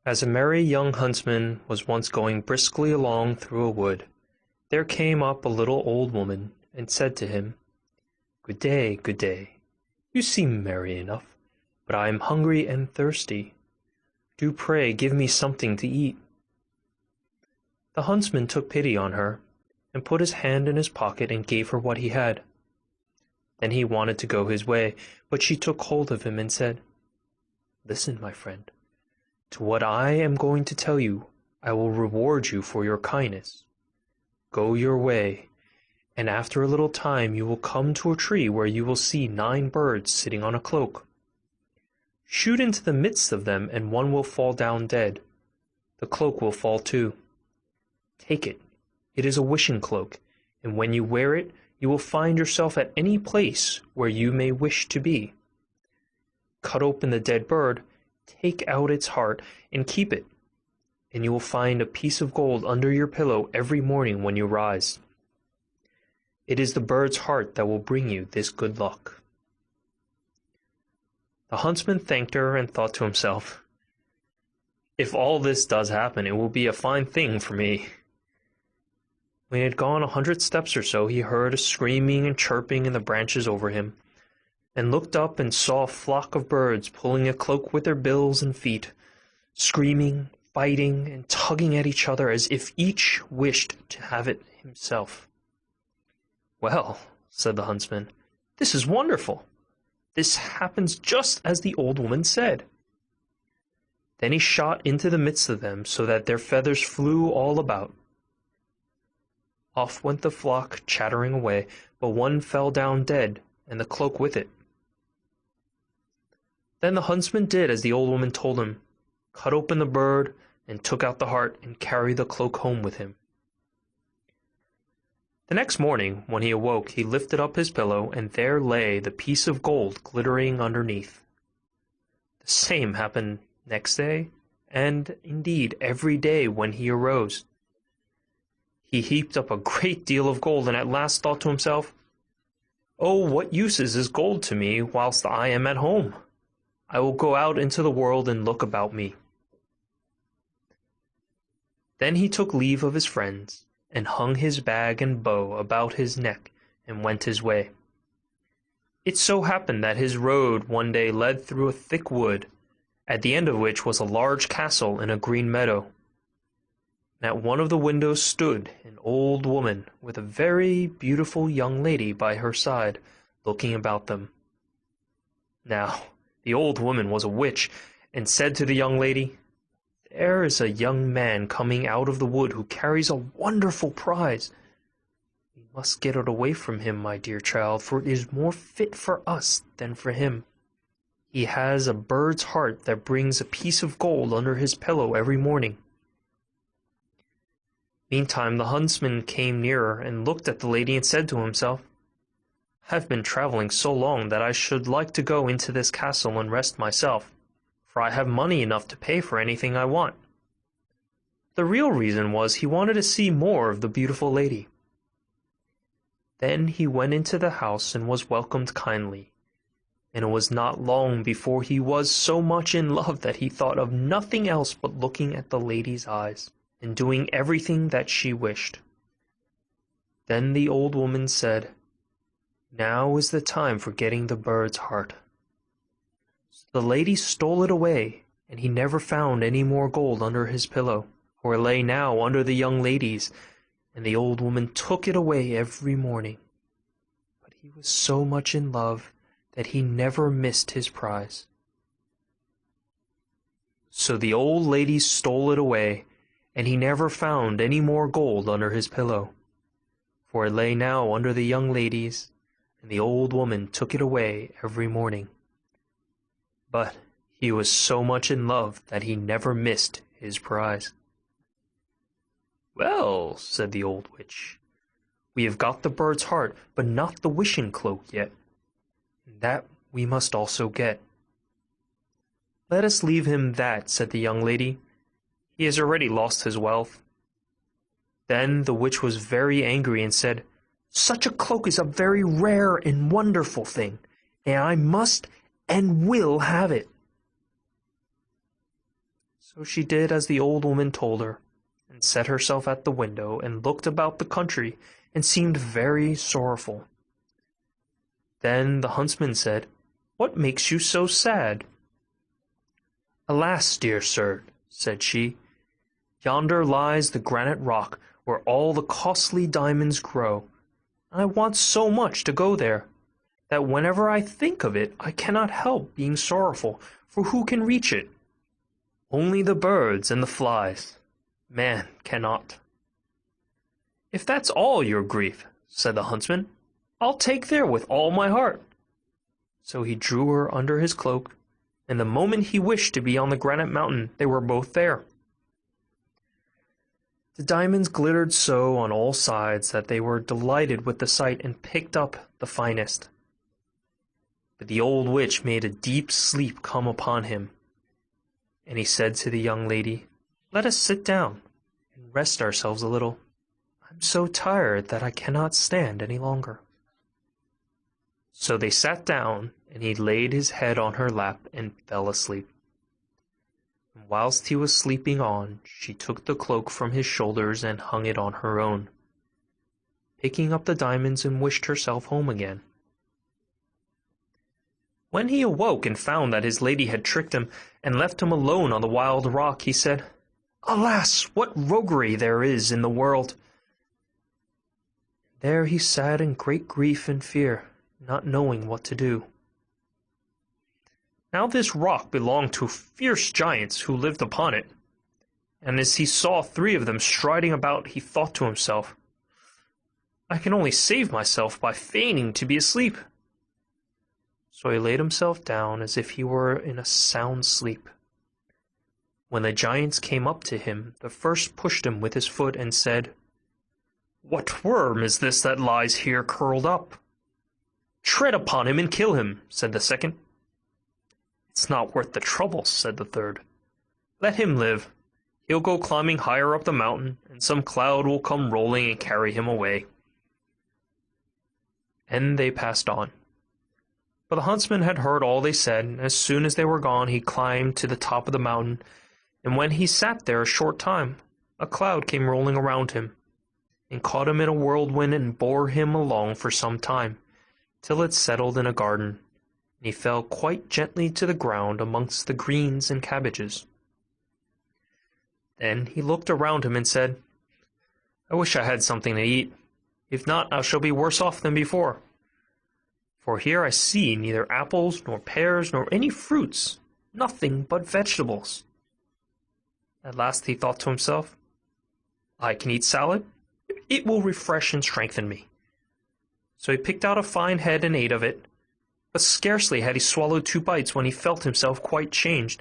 As a merry young huntsman was once going briskly along through a wood, there came up a little old woman, and said to him, "Good day, good day. You seem merry enough, but I am hungry and thirsty. Do pray give me something to eat." The huntsman took pity on her, and put his hand in his pocket and gave her what he had. Then he wanted to go his way, but she took hold of him and said, "Listen, my friend. To what I am going to tell you, I will reward you for your kindness. Go your way, and after a little time you will come to a tree where you will see 9 birds sitting on a cloak. Shoot into the midst of them, and one will fall down dead. The cloak will fall too. Take it. It is a wishing cloak, and when you wear it, you will find yourself at any place where you may wish to be. Cut open the dead bird, take out its heart, and keep it, and you will find a piece of gold under your pillow every morning when you rise. It is the bird's heart that will bring you this good luck." The huntsman thanked her and thought to himself, "If all this does happen, it will be a fine thing for me." When he had gone 100 steps or so, he heard a screaming and chirping in the branches over him, and looked up and saw a flock of birds pulling a cloak with their bills and feet, screaming, fighting, and tugging at each other as if each wished to have it himself. "Well," said the huntsman, "this is wonderful. This happens just as the old woman said." Then he shot into the midst of them, so that their feathers flew all about. Off went the flock chattering away, but one fell down dead, and the cloak with it. Then the huntsman did as the old woman told him, cut open the bird, and took out the heart, and carried the cloak home with him. The next morning, when he awoke, he lifted up his pillow, and there lay the piece of gold glittering underneath. The same happened next day, and indeed every day when he arose. He heaped up a great deal of gold, and at last thought to himself, "Oh, what use is this gold to me whilst I am at home? I will go out into the world and look about me." Then he took leave of his friends, and hung his bag and bow about his neck, and went his way. It so happened that his road one day led through a thick wood, at the end of which was a large castle in a green meadow. And at one of the windows stood an old woman with a very beautiful young lady by her side, looking about them. Now the old woman was a witch, and said to the young lady, "There is a young man coming out of the wood who carries a wonderful prize. We must get it away from him, my dear child, for it is more fit for us than for him. He has a bird's heart that brings a piece of gold under his pillow every morning." Meantime the huntsman came nearer, and looked at the lady, and said to himself, "I have been travelling so long that I should like to go into this castle and rest myself, for I have money enough to pay for anything I want." The real reason was he wanted to see more of the beautiful lady. Then he went into the house and was welcomed kindly, and it was not long before he was so much in love that he thought of nothing else but looking at the lady's eyes, and doing everything that she wished. Then the old woman said, "Now is the time for getting the bird's heart." So the lady stole it away, and he never found any more gold under his pillow, for it lay now under the young lady's, and the old woman took it away every morning. But he was so much in love that he never missed his prize. So the old lady stole it away, and he never found any more gold under his pillow, for it lay now under the young lady's, and the old woman took it away every morning. But he was so much in love that he never missed his prize. "Well," said the old witch, "we have got the bird's heart, but not the wishing cloak yet, and that we must also get." "Let us leave him that," said the young lady. "He has already lost his wealth." Then the witch was very angry, and said, "Such a cloak is a very rare and wonderful thing, and I must and will have it." So she did as the old woman told her, and set herself at the window, and looked about the country, and seemed very sorrowful. Then the huntsman said, "What makes you so sad?" "Alas, dear sir," said she, "yonder lies the granite rock where all the costly diamonds grow, and I want so much to go there, that whenever I think of it I cannot help being sorrowful, for who can reach it? Only the birds and the flies. Man cannot." "If that's all your grief," said the huntsman, "I'll take there with all my heart." So he drew her under his cloak, and the moment he wished to be on the granite mountain they were both there. The diamonds glittered so on all sides that they were delighted with the sight, and picked up the finest. But the old witch made a deep sleep come upon him, and he said to the young lady, "Let us sit down and rest ourselves a little. I'm so tired that I cannot stand any longer." So they sat down, and he laid his head on her lap and fell asleep. And whilst he was sleeping on, she took the cloak from his shoulders and hung it on her own, picking up the diamonds, and wished herself home again. When he awoke and found that his lady had tricked him and left him alone on the wild rock, he said, "Alas, what roguery there is in the world!" There he sat in great grief and fear, not knowing what to do. Now this rock belonged to fierce giants who lived upon it, and as he saw 3 of them striding about, he thought to himself, "I can only save myself by feigning to be asleep." So he laid himself down as if he were in a sound sleep. When the giants came up to him, the first pushed him with his foot and said, "What worm is this that lies here curled up?" "Tread upon him and kill him," said the second. "It's not worth the trouble," said the third. "Let him live. He'll go climbing higher up the mountain, and some cloud will come rolling and carry him away." And they passed on. But the huntsman had heard all they said, and as soon as they were gone he climbed to the top of the mountain, and when he sat there a short time, a cloud came rolling around him, and caught him in a whirlwind, and bore him along for some time, till it settled in a garden, and he fell quite gently to the ground amongst the greens and cabbages. Then he looked around him and said, "I wish I had something to eat. If not, I shall be worse off than before. For here I see neither apples, nor pears, nor any fruits, nothing but vegetables." At last he thought to himself, "I can eat salad. It will refresh and strengthen me." So he picked out a fine head and ate of it, but scarcely had he swallowed 2 bites when he felt himself quite changed,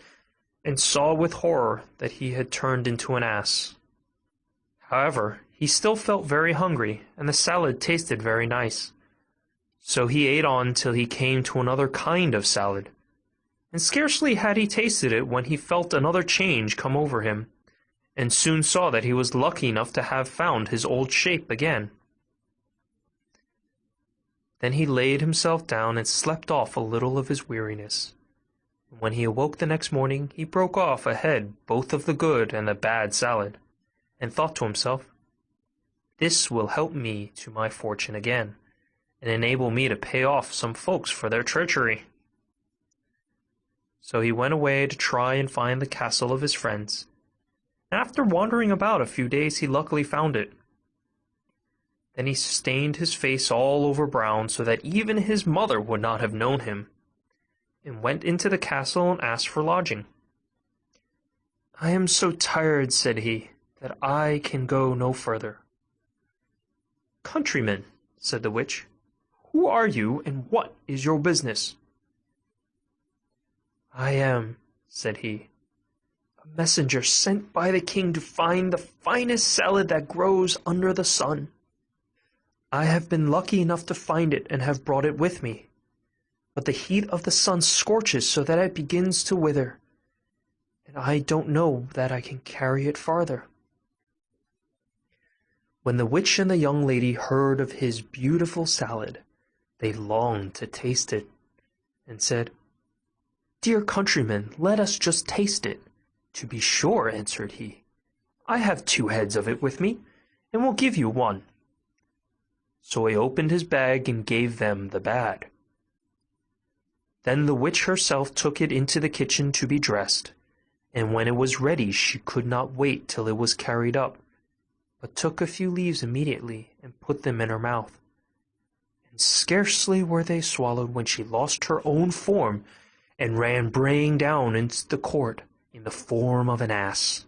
and saw with horror that he had turned into an ass. However, he still felt very hungry, and the salad tasted very nice. So he ate on till he came to another kind of salad, and scarcely had he tasted it when he felt another change come over him, and soon saw that he was lucky enough to have found his old shape again. Then he laid himself down and slept off a little of his weariness. And when he awoke the next morning, he broke off a head both of the good and the bad salad, and thought to himself, "This will help me to my fortune again, and enable me to pay off some folks for their treachery." So he went away to try and find the castle of his friends, and after wandering about a few days he luckily found it. Then he stained his face all over brown, so that even his mother would not have known him, and went into the castle and asked for lodging. "I am so tired," said he, "that I can go no further." "Countryman," said the witch, "who are you, and what is your business?" "I am," said he, "a messenger sent by the king to find the finest salad that grows under the sun. I have been lucky enough to find it, and have brought it with me, but the heat of the sun scorches so that it begins to wither, and I don't know that I can carry it farther." When the witch and the young lady heard of his beautiful salad, they longed to taste it, and said, "Dear countryman, let us just taste it, "To be sure," answered he. "I have 2 heads of it with me, and will give you 1." So he opened his bag and gave them the bad. Then the witch herself took it into the kitchen to be dressed, and when it was ready she could not wait till it was carried up, but took a few leaves immediately and put them in her mouth. And scarcely were they swallowed when she lost her own form and ran braying down into the court in the form of an ass.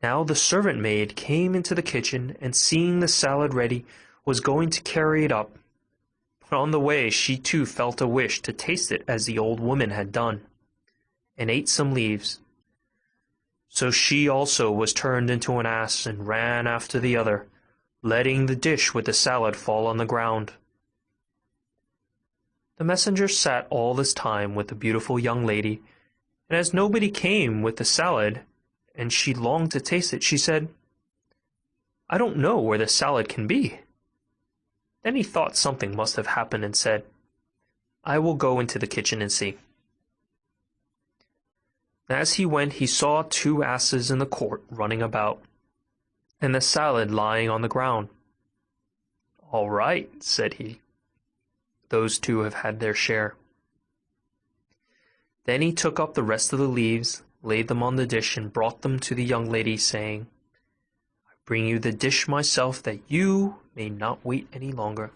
Now the servant maid came into the kitchen, and seeing the salad ready, was going to carry it up. But on the way she too felt a wish to taste it as the old woman had done, and ate some leaves. So she also was turned into an ass and ran after the other, letting the dish with the salad fall on the ground. The messenger sat all this time with the beautiful young lady, and as nobody came with the salad, and she longed to taste it, she said, "I don't know where the salad can be." Then he thought something must have happened and said, "I will go into the kitchen and see." As he went he saw 2 asses in the court running about, and the salad lying on the ground. "All right," said he, "those 2 have had their share." Then he took up the rest of the leaves, laid them on the dish, and brought them to the young lady, saying, "I bring you the dish myself, that you may not wait any longer."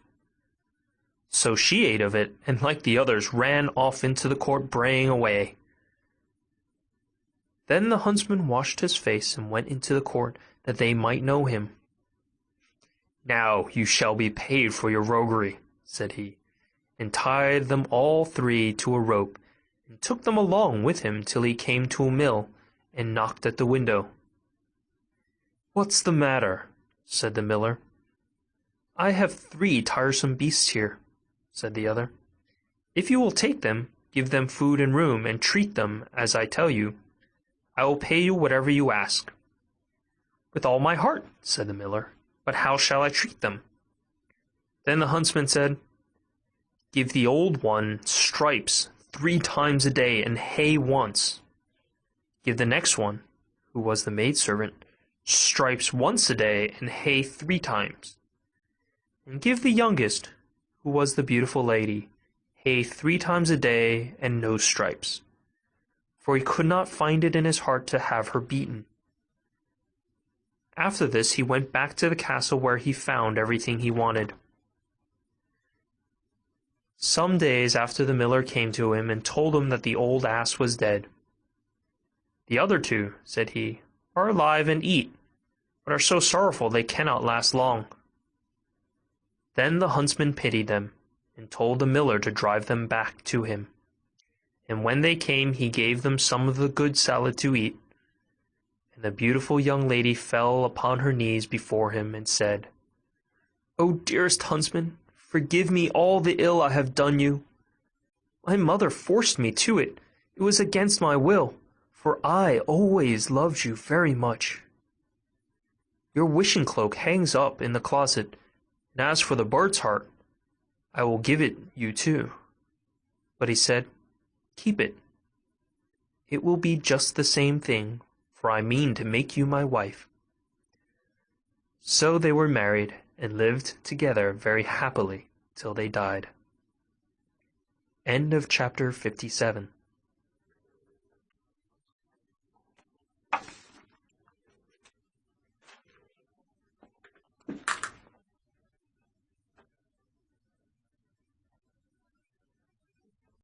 So she ate of it, and like the others ran off into the court braying away. Then the huntsman washed his face and went into the court, that they might know him. "Now you shall be paid for your roguery," said he, and tied them all 3 to a rope, and took them along with him till he came to a mill, and knocked at the window. "What's the matter?" said the miller. "I have 3 tiresome beasts here," said the other. "If you will take them, give them food and room, and treat them as I tell you, I will pay you whatever you ask." "With all my heart," said the miller, "but how shall I treat them?" Then the huntsman said, "Give the old one stripes 3 times a day, and hay once. Give the next one, who was the maidservant, stripes once a day, and hay 3 times. And give the youngest, who was the beautiful lady, hay 3 times a day, and no stripes, for he could not find it in his heart to have her beaten." After this he went back to the castle, where he found everything he wanted. Some days after the miller came to him and told him that the old ass was dead. "The other 2," said he, "are alive and eat, but are so sorrowful they cannot last long." Then the huntsman pitied them, and told the miller to drive them back to him. And when they came he gave them some of the good salad to eat, and the beautiful young lady fell upon her knees before him and said, "O dearest huntsman, forgive me all the ill I have done you. My mother forced me to it. It was against my will, for I always loved you very much. Your wishing cloak hangs up in the closet, and as for the bird's heart, I will give it you too." But he said, "Keep it. It will be just the same thing, for I mean to make you my wife." So they were married, and lived together very happily till they died. End of chapter 57.